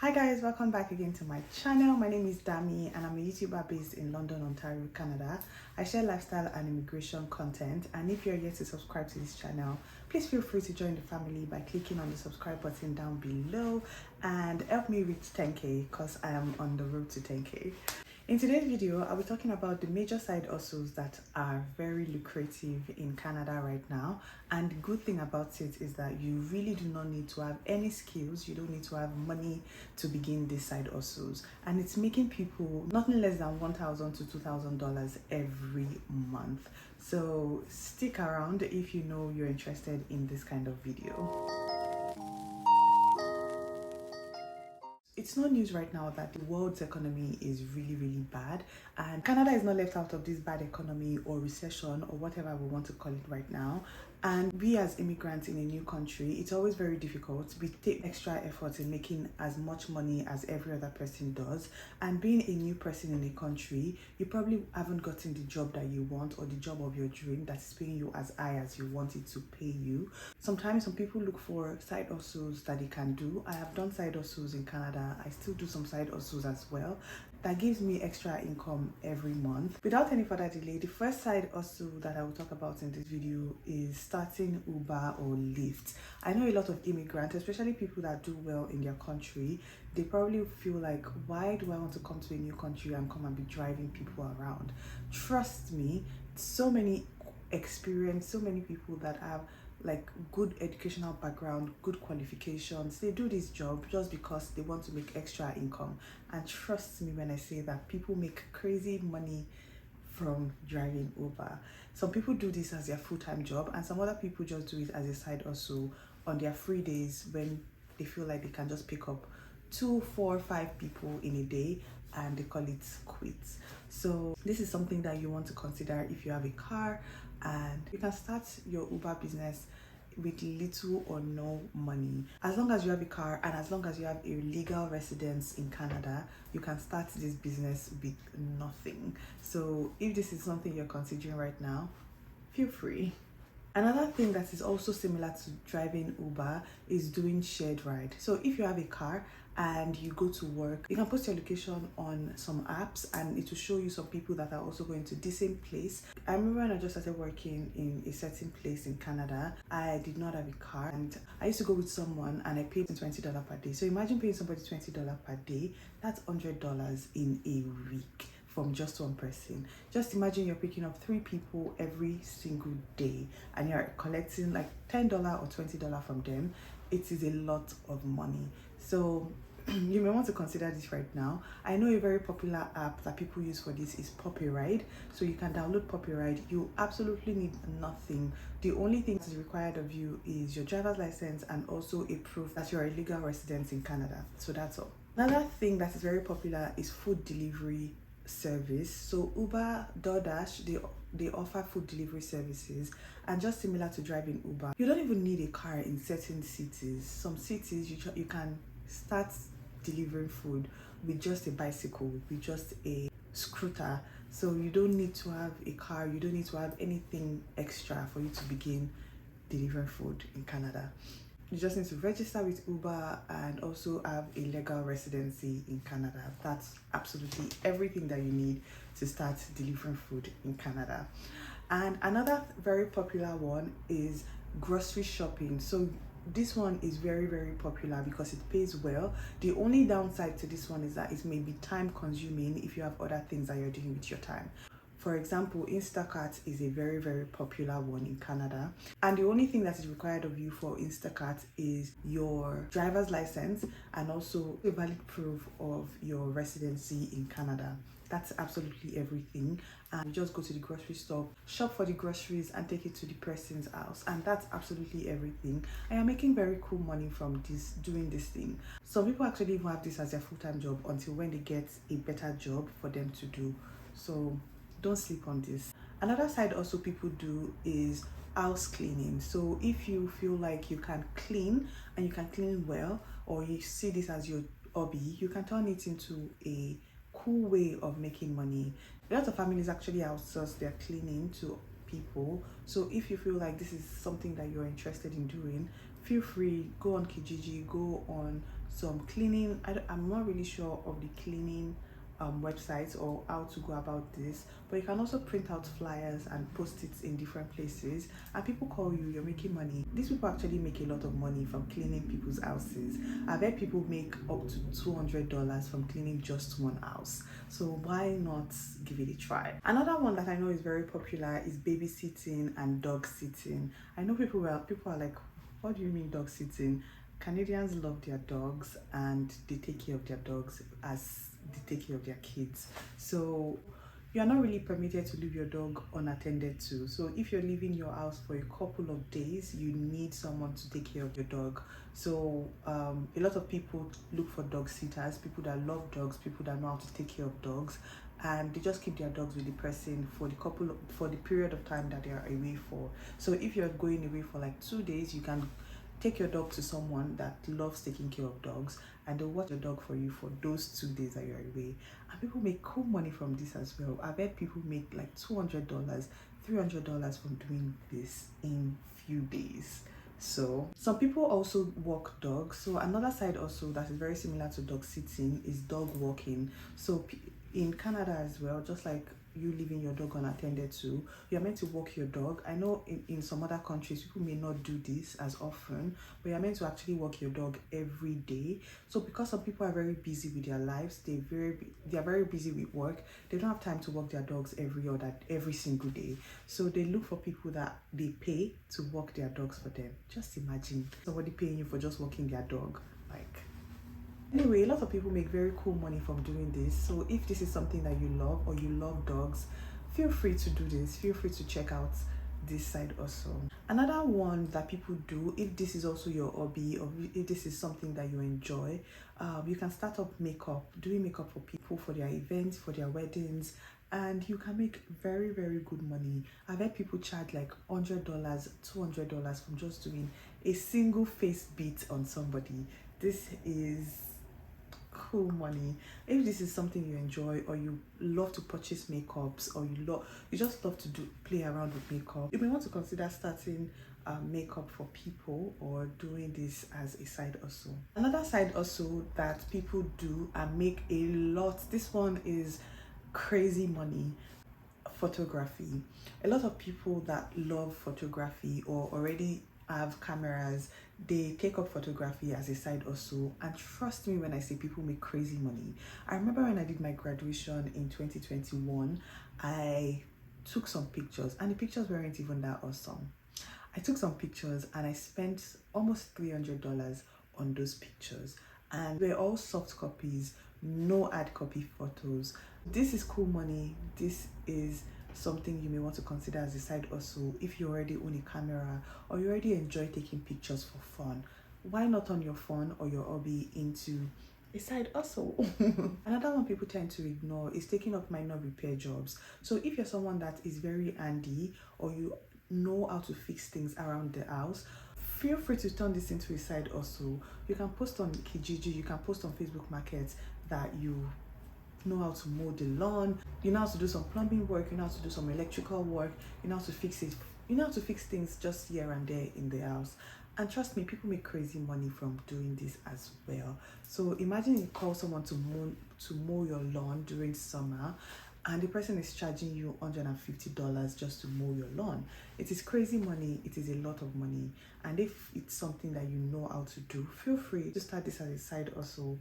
Hi guys, welcome back again to my channel. My name is Dami and I'm a YouTuber based in London, Ontario, Canada. I share lifestyle and immigration content, and if you're yet to subscribe to this channel, please feel free to join the family by clicking on the subscribe button down below and help me reach 10k because I am on the road to 10k. In today's video, I'll be talking about the major side hustles that are very lucrative in Canada right now. And the good thing about it is that you really do not need to have any skills. You don't need to have money to begin these side hustles. And it's making people nothing less than $1,000 to $2,000 every month. So stick around if you know you're interested in this kind of video. It's no news right now that the world's economy is really bad, and Canada is not left out of this bad economy or recession or whatever we want to call it right now. And we as immigrants in a new country, it's always very difficult. We take extra effort in making as much money as every other person does, and being a new person in a country, you probably haven't gotten the job that you want or the job of your dream that is paying you as high as you want it to pay you. Sometimes some people look for side hustles that they can do. I have done side hustles in Canada. I still do some side hustles as well. That gives me extra income every month. Without any further delay, the first side hustle that I will talk about in this video is starting Uber or Lyft. I know a lot of immigrants, especially people that do well in their country, they probably feel like, why do I want to come to a new country and come and be driving people around? Trust me, so many experience, so many people that have like good educational background, good qualifications, they do this job just because they want to make extra income. And trust me when I say that people make crazy money from driving Uber. Some people do this as their full-time job, and some other people just do it as a side hustle on their free days when they feel like they can just pick up 2, 4, 5 people in a day and they call it quits. So this is something that you want to consider if you have a car, and you can start your Uber business with little or no money. As long as you have a car and as long as you have a legal residence in Canada, you can start this business with nothing. So if this is something you're considering right now, feel free. Another thing that is also similar to driving Uber is doing shared ride. So if you have a car and you go to work, you can post your location on some apps and it will show you some people that are also going to the same place. I remember when I just started working in a certain place in Canada, I did not have a car and I used to go with someone and I paid $20 per day. So imagine paying somebody $20 per day, that's $100 in a week from just one person. Just imagine you're picking up 3 people every single day and you're collecting like $10 or $20 from them. It is a lot of money. So you may want to consider this right now. I know a very popular app that people use for this is Ride. So you can download Ride. You absolutely need nothing. The only thing that is required of you is your driver's license and also a proof that you're a legal resident in Canada. So that's all. Another thing that is very popular is food delivery service. So Uber, DoorDash, they offer food delivery services, and just similar to driving Uber, you don't even need a car in certain cities. Some cities you can start delivering food with just a bicycle, with just a scooter. So you don't need to have a car, you don't need to have anything extra for you to begin delivering food in Canada. You just need to register with Uber and also have a legal residency in Canada. That's absolutely everything that you need to start delivering food in Canada. And another very popular one is grocery shopping. So this one is very popular because it pays well. The only downside to this one is that it may be time consuming if you have other things that you're doing with your time. For example, Instacart is a very popular one in Canada, and the only thing that is required of you for Instacart is your driver's license and also a valid proof of your residency in Canada. That's absolutely everything. And you just go to the grocery store, shop for the groceries and take it to the person's house, and that's absolutely everything. I am making very cool money from doing this thing. Some people actually even have this as their full-time job until when they get a better job for them to do. So don't sleep on this. Another side also people do is house cleaning. So if you feel like you can clean and you can clean well, or you see this as your hobby, you can turn it into a cool way of making money. A lot of families actually outsource their cleaning to people. So if you feel like this is something that you're interested in doing, feel free, go on Kijiji, go on some cleaning. I'm not really sure of the cleaning websites or how to go about this, but you can also print out flyers and post it in different places, and people call you, you're making money. These people actually make a lot of money from cleaning people's houses. I've heard people make up to $200 from cleaning just one house, so why not give it a try? Another one that I know is very popular is babysitting and dog sitting. I know people are like, what do you mean dog sitting? Canadians love their dogs and they take care of their dogs as they take care of their kids. So you are not really permitted to leave your dog unattended to. So if you're leaving your house for a couple of days, you need someone to take care of your dog. So a lot of people look for dog sitters, people that love dogs, people that know how to take care of dogs, and they just keep their dogs with the person for the period of time that they are away for. So if you're going away for like 2 days, you can take your dog to someone that loves taking care of dogs, and they'll watch the dog for you for those 2 days that you're away. And people make cool money from this as well. I've heard people make like $200, $300 from doing this in few days. So some people also walk dogs. So another side also that is very similar to dog sitting is dog walking. So in Canada as well, just like you leaving your dog unattended to, you're meant to walk your dog. I know in some other countries people may not do this as often, but you're meant to actually walk your dog every day. So because some people are very busy with their lives, they are very busy with work, they don't have time to walk their dogs every single day. So they look for people that they pay to walk their dogs for them. Just imagine somebody paying you for just walking their dog. Like, anyway, a lot of people make very cool money from doing this. So if this is something that you love or you love dogs, feel free to do this. Feel free to check out this side also. Another one that people do, if this is also your hobby or if this is something that you enjoy, you can start up doing makeup for people for their events, for their weddings, and you can make very, very good money. I've had people charge like $100, $200 from just doing a single face beat on somebody. This is cool money. If this is something you enjoy, or you love to purchase makeups, or you just love to play around with makeup, you may want to consider starting makeup for people or doing this as a side also. Another side also that people do and make a lot, this one is crazy money: photography. A lot of people that love photography or already have cameras, they take up photography as a side also. And trust me when I say people make crazy money. I remember when I did my graduation in 2021, I took some pictures and the pictures weren't even that awesome. I took some pictures and I spent almost $300 on those pictures, and they're all soft copies, no hard copy photos. This is cool money. This is something you may want to consider as a side also. If you already own a camera or you already enjoy taking pictures for fun, why not turn your fun or your hobby into a side also? Another one people tend to ignore is taking up minor repair jobs. So if you're someone that is very handy or you know how to fix things around the house, feel free to turn this into a side also. You can post on Kijiji, you can post on Facebook Markets that you know how to mow the lawn, you know how to do some plumbing work, you know how to do some electrical work, you know how to fix it, you know how to fix things just here and there in the house. And trust me, people make crazy money from doing this as well. So imagine you call someone to mow your lawn during summer, and the person is charging you $150 just to mow your lawn. It is crazy money. It is a lot of money. And if it's something that you know how to do, feel free to start this as a side also,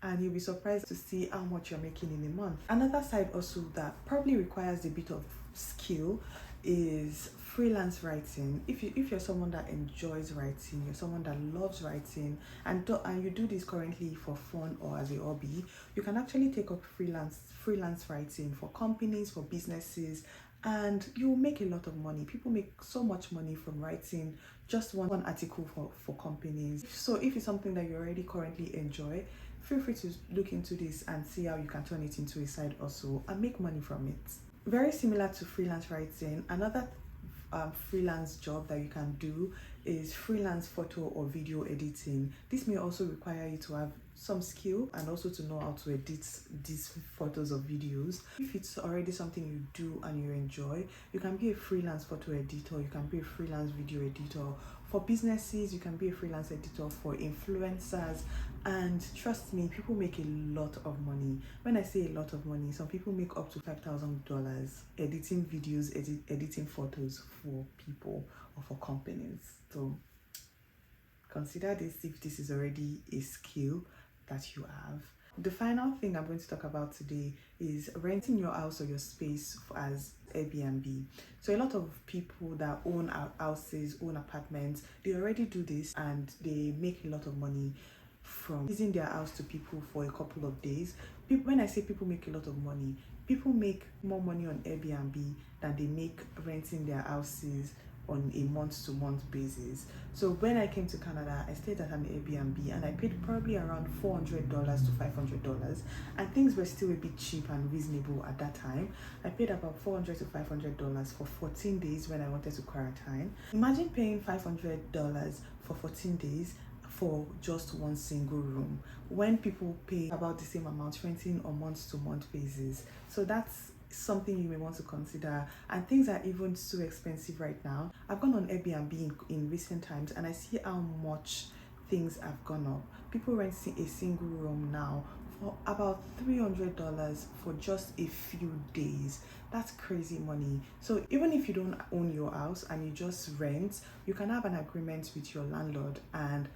and you'll be surprised to see how much you're making in a month. Another side also that probably requires a bit of skill is freelance writing. If you're someone that enjoys writing, you're someone that loves writing, and you do this currently for fun or as a hobby, you can actually take up freelance writing for companies, for businesses, and you will make a lot of money. People make so much money from writing just one article for companies. So if it's something that you already currently enjoy, feel free to look into this and see how you can turn it into a side also and make money from it. Very similar to freelance writing, another freelance job that you can do is freelance photo or video editing. This may also require you to have some skill and also to know how to edit these photos or videos. If it's already something you do and you enjoy, you can be a freelance photo editor, you can be a freelance video editor For businesses, you can be a freelance editor. For influencers, and trust me, people make a lot of money. When I say a lot of money, some people make up to $5,000 editing videos, editing photos for people or for companies. So consider this if this is already a skill that you have. The final thing I'm going to talk about today is renting your house or your space as Airbnb. So a lot of people that own houses, own apartments, they already do this and they make a lot of money from using their house to people for a couple of days. When I say people make a lot of money, people make more money on Airbnb than they make renting their houses on a month-to-month basis. So when I came to Canada, I stayed at an Airbnb and I paid probably around $400 to $500, and things were still a bit cheap and reasonable at that time. I paid about $400 to $500 for 14 days when I wanted to quarantine. Imagine paying $500 for 14 days for just one single room when people pay about the same amount renting on month-to-month basis. So that's something you may want to consider, and things are even so expensive right now. I've gone on Airbnb in recent times and I see how much things have gone up. People rent a single room now for about $300 for just a few days. That's crazy money. So even if you don't own your house and you just rent, you can have an agreement with your landlord and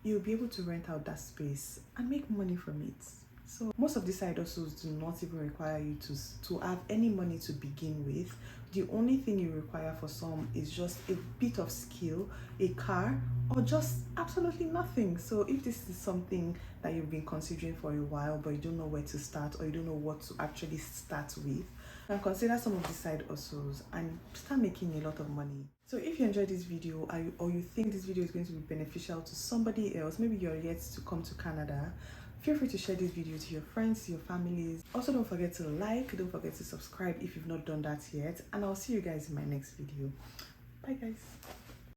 you'll be able to rent out that space and make money from it. So most of these side hustles do not even require you to have any money to begin with. The only thing you require for some is just a bit of skill, a car, or just absolutely nothing. So if this is something that you've been considering for a while but you don't know where to start or you don't know what to actually start with, then consider some of these side hustles and start making a lot of money. So if you enjoyed this video or you think this video is going to be beneficial to somebody else, maybe you're yet to come to Canada, feel free to share this video to your friends, to your families. Also, don't forget to like, don't forget to subscribe if you've not done that yet. And I'll see you guys in my next video. Bye guys.